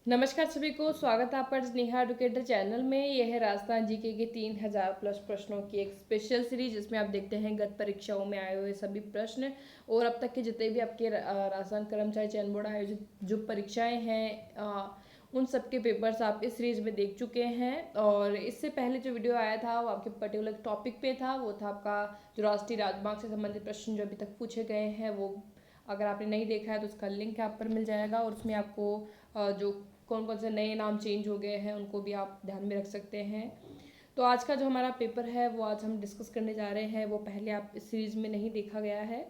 नमस्कार सभी को, स्वागत है आपका स्नेहा एडुकेटर चैनल में। यह है राजस्थान जीके के 3000 प्लस प्रश्नों की एक स्पेशल सीरीज, जिसमें आप देखते हैं गत परीक्षाओं में आए हुए सभी प्रश्न और अब तक के जितने भी आपके राजस्थान कर्मचारी चयन बोर्ड आयोजित जो परीक्षाएं हैं उन सब के पेपर्स आप इस सीरीज में देख चुके हैं। और इससे पहले जो वीडियो आया था वो आपके पर्टिकुलर टॉपिक पे था, वो था आपका जो राष्ट्रीय राजमार्ग से संबंधित प्रश्न जो अभी तक पूछे गए हैं। वो अगर आपने नहीं देखा है तो उसका लिंक यहाँ पर मिल जाएगा, और उसमें आपको जो कौन कौन से नए नाम चेंज हो गए हैं उनको भी आप ध्यान में रख सकते हैं। तो आज का जो हमारा पेपर है वो आज हम डिस्कस करने जा रहे हैं, वो पहले आप इस सीरीज में नहीं देखा गया है।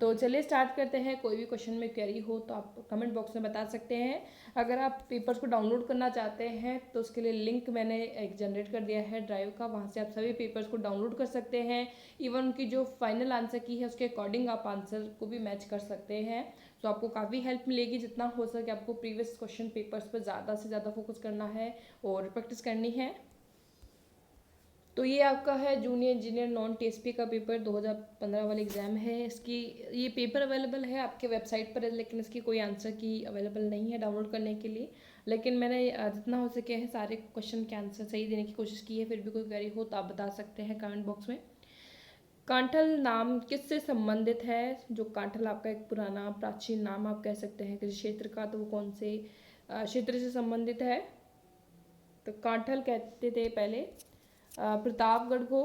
तो चलिए स्टार्ट करते हैं। कोई भी क्वेश्चन में क्वेरी हो तो आप कमेंट बॉक्स में बता सकते हैं। अगर आप पेपर्स को डाउनलोड करना चाहते हैं तो उसके लिए लिंक मैंने एक जनरेट कर दिया है ड्राइव का, वहाँ से आप सभी पेपर्स को डाउनलोड कर सकते हैं। इवन उनकी जो फाइनल आंसर की है उसके अकॉर्डिंग आप आंसर को भी मैच कर सकते हैं। तो आपको काफ़ी हेल्प मिलेगी। जितना हो सके आपको प्रीवियस क्वेश्चन पेपर्स पर ज़्यादा से ज़्यादा फोकस करना है और प्रैक्टिस करनी है। तो ये आपका है जूनियर इंजीनियर नॉन टीएसपी का पेपर 2015 वाला एग्ज़ाम है। इसकी ये पेपर अवेलेबल है आपके वेबसाइट पर है, लेकिन इसकी कोई आंसर की अवेलेबल नहीं है डाउनलोड करने के लिए। लेकिन मैंने जितना हो सके है सारे क्वेश्चन के आंसर सही देने की कोशिश की है। फिर भी कोई क्वेरी हो तो आप बता सकते हैं कमेंट बॉक्स में। कांठल नाम किससे संबंधित है? जो कांठल आपका एक पुराना प्राचीन नाम आप कह सकते हैं किसी क्षेत्र का, तो वो कौन से क्षेत्र से संबंधित है? तो कांठल कहते थे पहले प्रतापगढ़ को।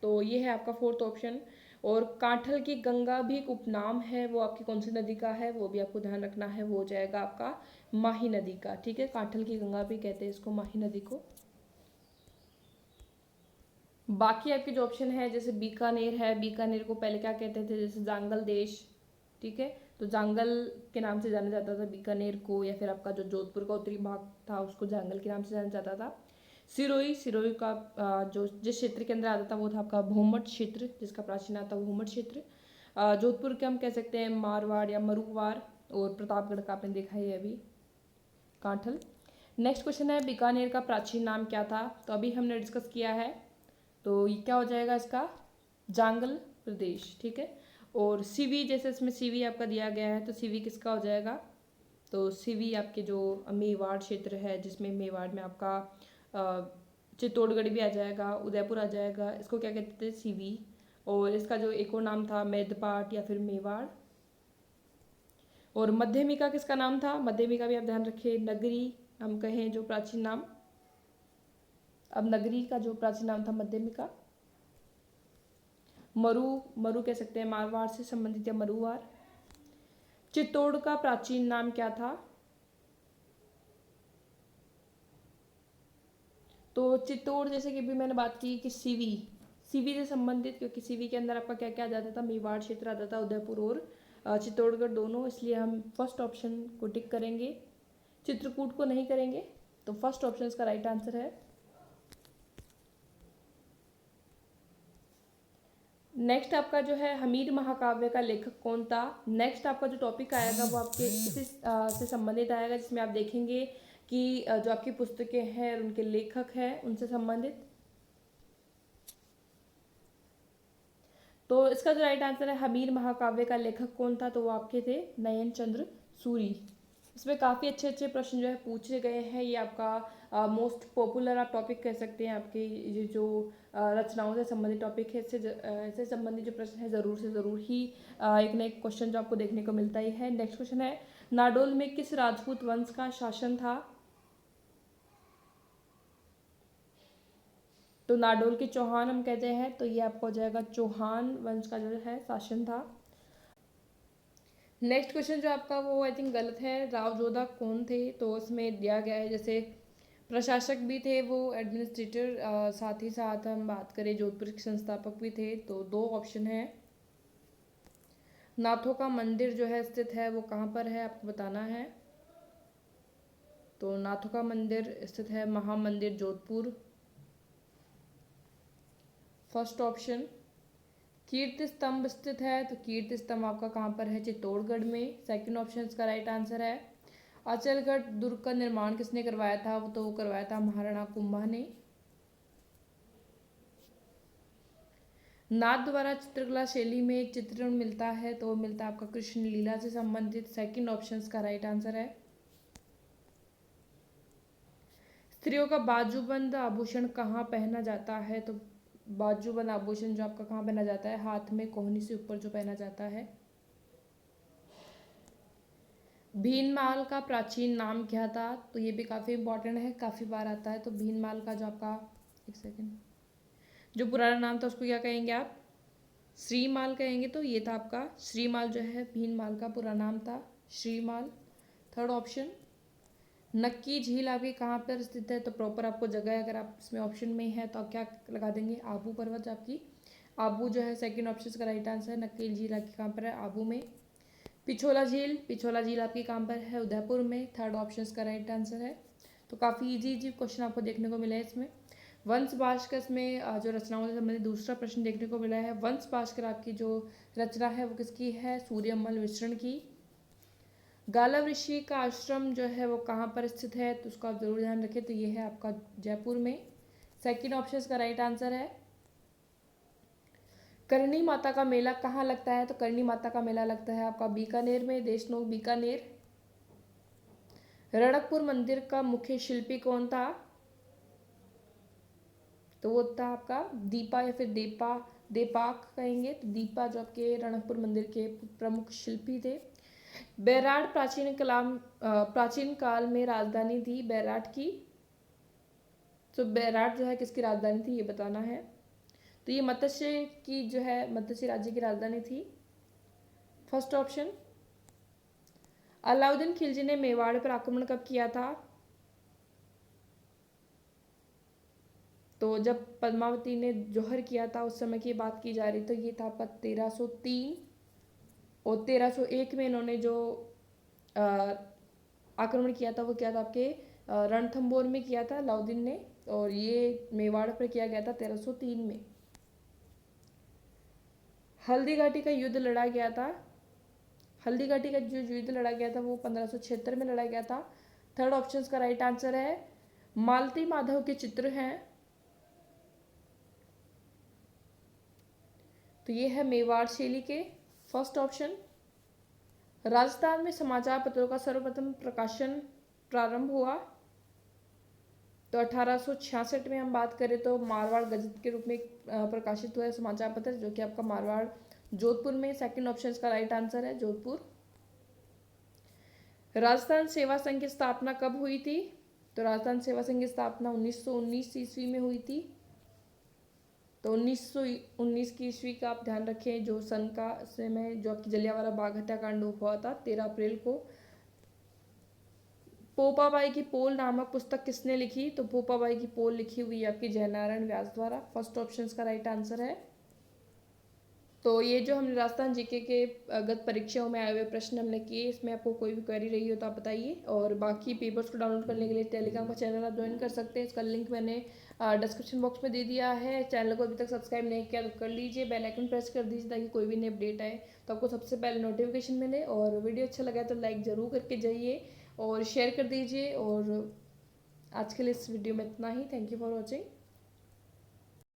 तो ये है आपका फोर्थ ऑप्शन। और कांठल की गंगा भी एक उपनाम है, वो आपकी कौन सी नदी का है वो भी आपको ध्यान रखना है। वो हो जाएगा आपका माही नदी का। ठीक है, कांठल की गंगा भी कहते हैं इसको, माही नदी को। बाकी आपके जो ऑप्शन है जैसे बीकानेर है, बीकानेर को पहले क्या कहते थे? जैसे जांगल देश। ठीक है, तो जांगल के नाम से जाना जाता था बीकानेर को, या फिर आपका जो जोधपुर का उत्तरी भाग था उसको जांगल के नाम से जाना जाता था। सिरोही, सिरोही का जो जिस क्षेत्र के अंदर आता था वो था आपका भूमठ क्षेत्र, जिसका प्राचीन नाम था भूमठ क्षेत्र। जोधपुर के हम कह सकते हैं मारवाड़ या मरुवाड़। और प्रतापगढ़ का आपने देखा ही है अभी, कांठल। नेक्स्ट क्वेश्चन है बीकानेर का प्राचीन नाम क्या था? तो अभी हमने डिस्कस किया है, तो ये क्या हो जाएगा इसका? जांगल प्रदेश। ठीक है, और सीवी जैसे इसमें सीवी आपका दिया गया है, तो सीवी किसका हो जाएगा? तो सीवी आपके जो मेवाड़ क्षेत्र है, जिसमें मेवाड़ में आपका चित्तौड़गढ़ भी आ जाएगा, उदयपुर आ जाएगा, इसको क्या कहते थे? सीवी। और इसका जो एक और नाम था मेदपाट या फिर मेवाड़। और मध्यमिका किसका नाम था? मध्यमिका भी आप ध्यान रखिए, नगरी हम कहें जो प्राचीन नाम। अब नगरी का जो प्राचीन नाम था मध्यमिका। मरु, मरु कह सकते हैं मारवाड़ से संबंधित या मरुवाड़। चित्तौड़ का प्राचीन नाम क्या था? तो चित्तौड़ जैसे कि भी मैंने बात की कि सीवी, सीवी से संबंधित, क्योंकि सीवी के अंदर आपका क्या क्या आ जाता था? मेवाड़ क्षेत्र आता था, उदयपुर और चित्तौड़गढ़ दोनों, इसलिए हम फर्स्ट ऑप्शन को टिक करेंगे, चित्रकूट को नहीं करेंगे। तो फर्स्ट ऑप्शन इसका राइट आंसर है। नेक्स्ट आपका जो है हमीर महाकाव्य का लेखक कौन था? नेक्स्ट आपका जो टॉपिक आएगा वो आपके इसी से संबंधित आएगा, जिसमें आप देखेंगे कि जो आपकी पुस्तकें हैं और उनके लेखक हैं उनसे संबंधित। तो इसका जो राइट आंसर है हमीर महाकाव्य का लेखक कौन था, तो वो आपके थे नयन चंद्र सूरी। इसमें काफ़ी अच्छे अच्छे प्रश्न जो है पूछे गए हैं। ये आपका मोस्ट पॉपुलर आप टॉपिक कह सकते हैं। आपके ये जो रचनाओं से संबंधित टॉपिक है, इससे संबंधित जो प्रश्न है ज़रूर से ज़रूर ही एक ना एक क्वेश्चन जो आपको देखने को मिलता ही है। नेक्स्ट क्वेश्चन है नाडोल में किस राजपूत वंश का शासन था? तो नाडोल के चौहान हम कहते हैं, तो ये आपको हो जाएगा चौहान वंश का जो है शासन था। नेक्स्ट क्वेश्चन जो आपका वो आई थिंक गलत है। राव जोधा कौन थे? तो उसमें दिया गया है जैसे प्रशासक भी थे वो, एडमिनिस्ट्रेटर, साथ ही साथ हम बात करें जोधपुर के संस्थापक भी थे। तो दो ऑप्शन है। नाथों का मंदिर जो है स्थित है वो कहाँ पर है आपको बताना है। तो नाथों का मंदिर स्थित है महामंदिर जोधपुर, फर्स्ट ऑप्शन। कीर्ति स्तंभ स्थित है, तो कीर्ति स्तंभ आपका कहाँ पर है? चित्तौड़गढ़ में, सेकंड ऑप्शन इसका राइट आंसर है। अचलगढ़ दुर्ग का निर्माण किसने करवाया था? तो वो करवाया था महाराणा कुंभा ने। नाथ द्वारा चित्रकला शैली में एक चित्रण मिलता है, तो वो मिलता है आपका कृष्ण लीला से संबंधित, सेकंड ऑप्शन का राइट आंसर है। स्त्रियों का बाजूबंद आभूषण कहाँ पहना जाता है? तो बाजूबंद आभूषण जो आपका कहाँ पहना जाता है? हाथ में कोहनी से ऊपर जो पहना जाता है। भीनमाल का प्राचीन नाम क्या था? तो ये भी काफ़ी इंपॉर्टेंट है, काफ़ी बार आता है। तो भीनमाल का जो आपका, एक सेकेंड, जो पुराना नाम था उसको क्या कहेंगे आप? श्रीमाल कहेंगे। तो ये था आपका श्रीमाल, जो है भीनमाल का पूरा नाम था श्रीमाल। थर्ड ऑप्शन, नक्की झील आपकी कहाँ पर स्थित है? तो प्रॉपर आपको जगह, अगर आप इसमें ऑप्शन में है तो आप क्या लगा देंगे? आबू पर्वत आपकी, आबू जो है सेकंड ऑप्शन का राइट आंसर है। नक्की झील आपकी कहाँ पर है? आबू में। पिछोला झील, पिछोला झील आपकी कहाँ पर है? उदयपुर में। थर्ड ऑप्शन का राइट आंसर है। तो काफ़ी इजी इजी क्वेश्चन आपको देखने को मिला है इसमें। वंश भास्कर में जो रचनाओं से संबंधित दूसरा प्रश्न देखने को मिला है। वंश भास्कर आपकी जो रचना है वो किसकी है? सूर्यमल मिश्रण की। गालव ऋषि का आश्रम जो है वो कहाँ पर स्थित है? तो उसका आप जरूर ध्यान रखें। तो ये है आपका जयपुर में। सेकंड ऑप्शन का राइट आंसर है। करणी माता का मेला कहाँ लगता है? तो करणी माता का मेला लगता है आपका बीकानेर में, देशनोक बीकानेर। रणकपुर मंदिर का मुख्य शिल्पी कौन था? तो वो था आपका दीपा या फिर देपाक कहेंगे। तो दीपा जो आपके रणकपुर मंदिर के प्रमुख शिल्पी थे। बैराट प्राचीन काल में राजधानी थी बैराट की। तो बैराट जो है किसकी राजधानी थी ये बताना है। तो ये मत्स्य की जो है मत्स्य राज्य की राजधानी थी। First option. अलाउद्दीन खिलजी ने मेवाड़ पर आक्रमण कब किया था? तो जब पद्मावती ने जौहर किया था उस समय की बात की जा रही। तो ये था आपका 1303। और 1301 में इन्होंने जो आक्रमण किया था वो क्या था आपके रणथंबोर में किया था अलाउद्दीन ने। और ये मेवाड़ पर किया गया था 1303 में। हल्दी घाटी का युद्ध लड़ा गया था। हल्दी घाटी का जो युद्ध लड़ा गया था वो 1576 में लड़ा गया था। थर्ड ऑप्शन का राइट आंसर है। मालती माधव के चित्र हैं। तो ये है मेवाड़ शैली के। First option. राजस्थान में समाचार पत्रों का सर्वप्रथम प्रकाशन प्रारंभ हुआ। तो 1866 में हम बात करें तो मारवाड़ गजट के रूप में प्रकाशित हुआ है समाचार पत्र, जो कि आपका मारवाड़ जोधपुर में। सेकंड ऑप्शन का राइट आंसर है जोधपुर। राजस्थान सेवा संघ की स्थापना कब हुई थी? तो राजस्थान सेवा संघ की स्थापना 1919 ईस्वी में हुई थी। तो 1919 की ईस्वी का आप ध्यान रखें। जो सन का समय जो आपकी जलियांवाला बाग हत्याकांड हुआ था 13 अप्रैल को। पोपाबाई की पोल नामक पुस्तक किसने लिखी? तो पोपाबाई की पोल लिखी हुई आपकी जयनारायण व्यास द्वारा। फर्स्ट ऑप्शन का राइट आंसर है। तो ये जो हमने राजस्थान जीके के गत परीक्षाओं में आए हुए प्रश्न हमने किए, इसमें आपको कोई भी क्वेरी रही हो तो आप बताइए। और बाकी पेपर्स को डाउनलोड करने के लिए टेलीग्राम का चैनल आप ज्वाइन कर सकते हैं। इसका लिंक मैंने डिस्क्रिप्शन बॉक्स में दे दिया है। चैनल को अभी तक सब्सक्राइब नहीं किया तो कर लीजिए, बेल आइकन प्रेस कर दीजिए ताकि कोई भी नई अपडेट आए तो आपको सबसे पहले नोटिफिकेशन मिले। और वीडियो अच्छा लगा तो लाइक ज़रूर करके जाइए और शेयर कर दीजिए। और आज के लिए इस वीडियो में इतना ही। Thank you for watching.